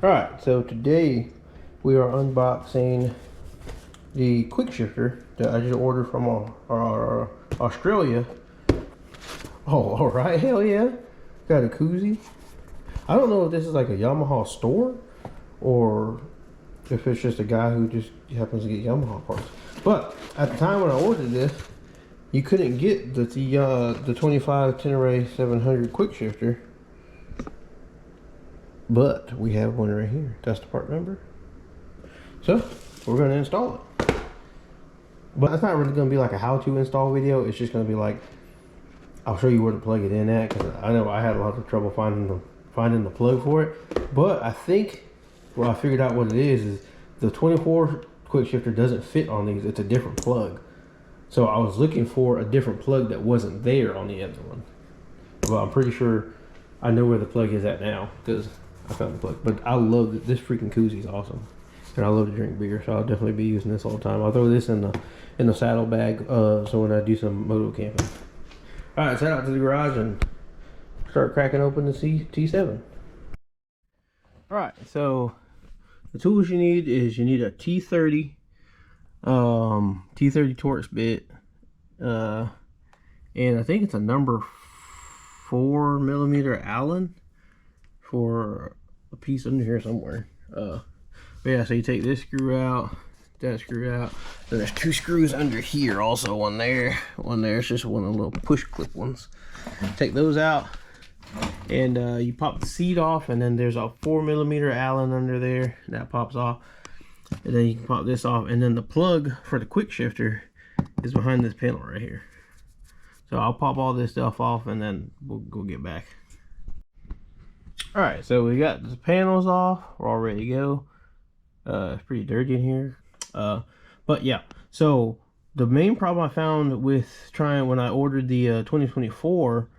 Alright, so today we are unboxing the quick shifter that I just ordered from Australia. Oh, alright, hell yeah. Got a koozie. I don't know if this is like a Yamaha store or if it's just a guy who just happens to get Yamaha parts. But at the time when I ordered this, you couldn't get the 25 tenere 700 quick shifter. But we have one right here. That's the part number. So we're going to install it. But it's not really going to be like a how-to install video. It's just going to be like, I'll show you where to plug it in at, because I know I had a lot of trouble finding the plug for it. But I think, well, I figured out what it is the 24 quick shifter doesn't fit on these. It's a different plug. So I was looking for a different plug that wasn't there on the other one. Well, I'm pretty sure I know where the plug is at now, because I found the plug. But I love it. This freaking koozie is awesome, and I love to drink beer, so I'll definitely be using this all the time. I'll throw this in the saddle bag, so when I do some moto camping. All right, let's head out to the garage and start cracking open the T7. All right, so the tools you need is a T30 Torx bit, and I think it's a number 4mm Allen for a piece under here somewhere. But yeah, so you take this screw out, that screw out, then there's two screws under here, also one there, it's just one of the little push clip ones. Take those out, and you pop the seat off, and then there's a 4mm Allen under there, and that pops off, and then you can pop this off, and then the plug for the quick shifter is behind this panel right here. So I'll pop all this stuff off, and then we'll go get back. Alright, so we got the panels off. We're all ready to go. It's pretty dirty in here. But yeah, so the main problem I found with when I ordered the 2024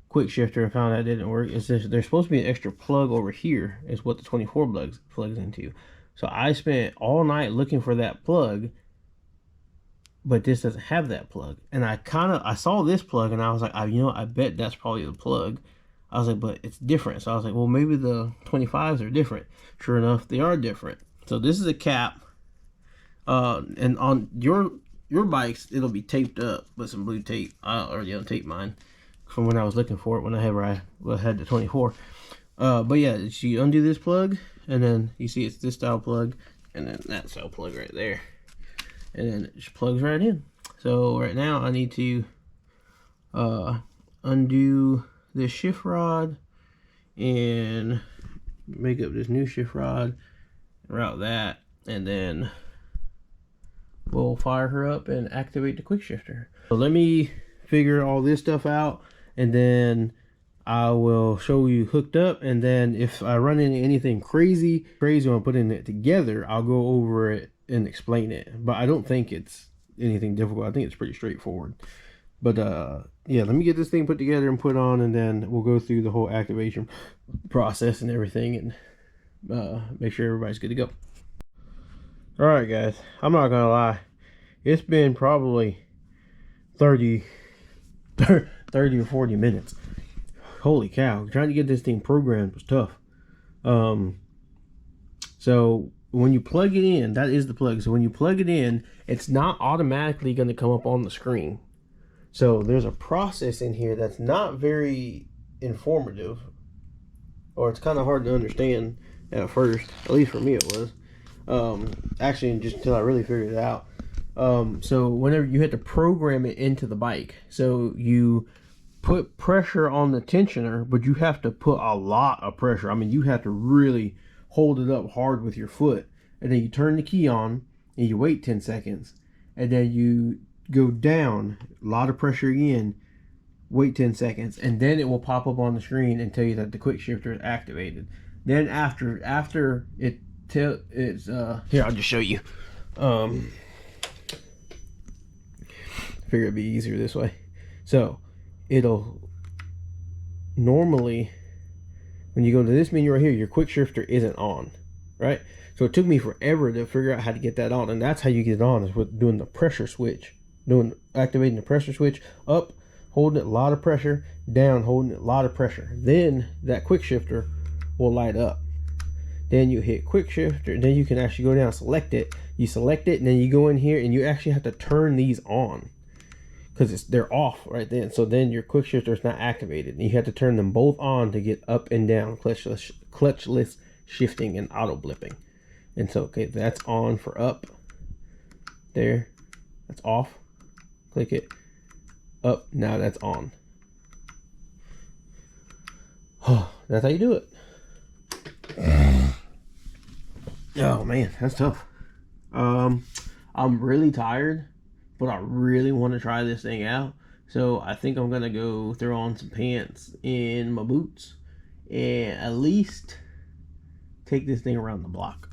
quick shifter and found that didn't work is there's supposed to be an extra plug over here, is what the 24 plugs into. So I spent all night looking for that plug, but this doesn't have that plug. And I saw this plug, and I was like, I bet that's probably the plug. I was like, but it's different. So I was like, well, maybe the 25s are different. Sure enough, they are different. So this is a cap, and on your bikes, it'll be taped up with some blue tape. I already untaped mine from when I was looking for it whenever I had the 24. But yeah, so you undo this plug, and then you see it's this style plug, and then that style plug right there, and then it just plugs right in. So right now I need to undo this shift rod and make up this new shift rod, route that, and then we'll fire her up and activate the quick shifter. So let me figure all this stuff out, and then I will show you hooked up, and then if I run into anything crazy when I'm putting it together, I'll go over it and explain it. But I don't think it's anything difficult. I think it's pretty straightforward. But yeah, let me get this thing put together and put on, and then we'll go through the whole activation process and everything, and make sure everybody's good to go. All right, guys, I'm not gonna lie, it's been probably 30 or 40 minutes. Holy cow, trying to get this thing programmed was tough. So when you plug it in, that is the plug. So when you plug it in, it's not automatically going to come up on the screen. So there's a process in here that's not very informative, or it's kind of hard to understand at first. At least for me it was. Actually, just until I really figured it out. So whenever you have to program it into the bike, so you put pressure on the tensioner, but you have to put a lot of pressure. I mean, you have to really hold it up hard with your foot, and then you turn the key on and you wait 10 seconds, and then you go down, a lot of pressure again, wait 10 seconds, and then it will pop up on the screen and tell you that the quick shifter is activated. Then after it's here, I'll just show you. Figure it'd be easier this way. So it'll normally, when you go to this menu right here, your quick shifter isn't on, right? So it took me forever to figure out how to get that on, and that's how you get it on, is with doing the pressure switch, activating the pressure switch, up, holding it, a lot of pressure, down, holding it, a lot of pressure. Then that quick shifter will light up. then you hit quick shift, then you can actually go down, select it. You select it, and then you go in here, and you actually have to turn these on because they're off right then. So then your quick shifter is not activated, and you have to turn them both on to get up and down clutchless shifting and auto blipping. And so, okay, that's on for up. There, that's off. Click it. Up. Now that's on. Oh, that's how you do it. Oh man, that's tough. I'm really tired, but I really want to try this thing out. So I think I'm gonna go throw on some pants and my boots and at least take this thing around the block.